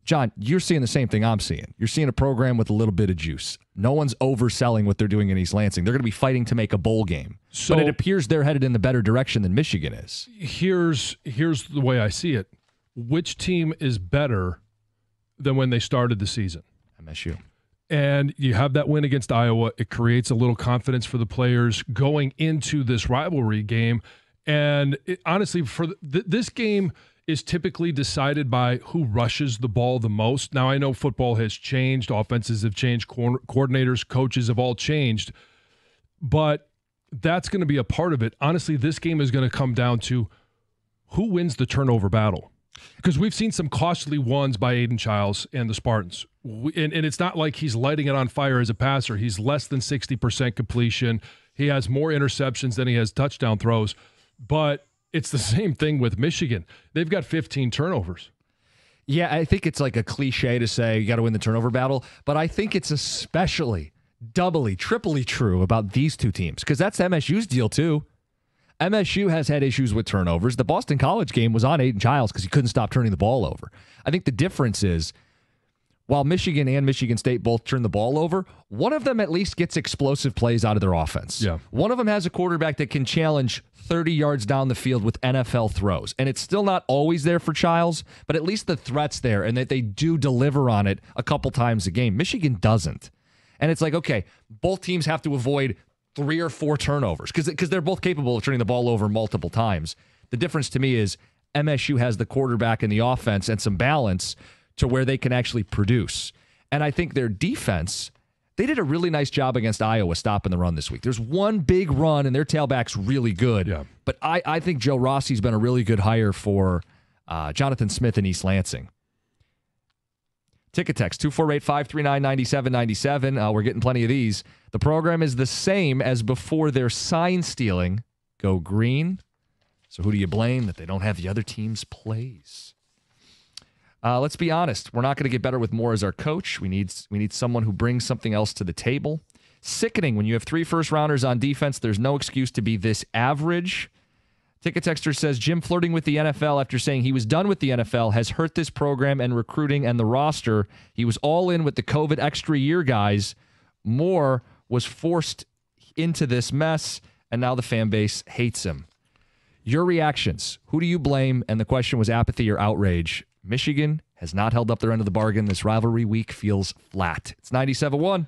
John, you're seeing the same thing I'm seeing. You're seeing a program with a little bit of juice. No one's overselling what they're doing in East Lansing. They're going to be fighting to make a bowl game. So, but it appears they're headed in the better direction than Michigan is. Here's the way I see it. Which team is better than when they started the season? MSU. And you have that win against Iowa. It creates a little confidence for the players going into this rivalry game. And honestly, for this game is typically decided by who rushes the ball the most. Now, I know football has changed. Offenses have changed. Coordinators, coaches have all changed. But that's going to be a part of it. Honestly, this game is going to come down to who wins the turnover battle. Because we've seen some costly ones by Aiden Childs and the Spartans. And it's not like he's lighting it on fire as a passer. He's less than 60% completion. He has more interceptions than he has touchdown throws. But it's the same thing with Michigan. They've got 15 turnovers. Yeah, I think it's like a cliche to say you got to win the turnover battle, but I think it's especially doubly, triply true about these two teams because that's MSU's deal too. MSU has had issues with turnovers. The Boston College game was on Aiden Childs because he couldn't stop turning the ball over. I think the difference is while Michigan and Michigan State both turn the ball over, one of them at least gets explosive plays out of their offense. Yeah. One of them has a quarterback that can challenge 30 yards down the field with NFL throws. And it's still not always there for Childs, but at least the threat's there and that they do deliver on it a couple times a game. Michigan doesn't. And it's like, okay, both teams have to avoid 3 or 4 turnovers because they're both capable of turning the ball over multiple times. The difference to me is MSU has the quarterback and the offense and some balance to where they can actually produce. And I think their defense, they did a really nice job against Iowa stopping the run this week. There's one big run, and their tailback's really good. Yeah. But I think Joe Rossi's been a really good hire for Jonathan Smith in East Lansing. Ticket text, 248-539-9797. We're getting plenty of these. The program is the same as before their sign stealing. Go green. So who do you blame that they don't have the other team's plays? Let's be honest. We're not going to get better with Moore as our coach. We need someone who brings something else to the table. Sickening when you have 3 first-rounders on defense. There's no excuse to be this average. Ticket Texter says, Jim flirting with the NFL after saying he was done with the NFL has hurt this program and recruiting and the roster. He was all in with the COVID extra year guys. Moore was forced into this mess, and now the fan base hates him. Your reactions. Who do you blame? And the question was apathy or outrage. Michigan has not held up their end of the bargain. This rivalry week feels flat. It's 97-1.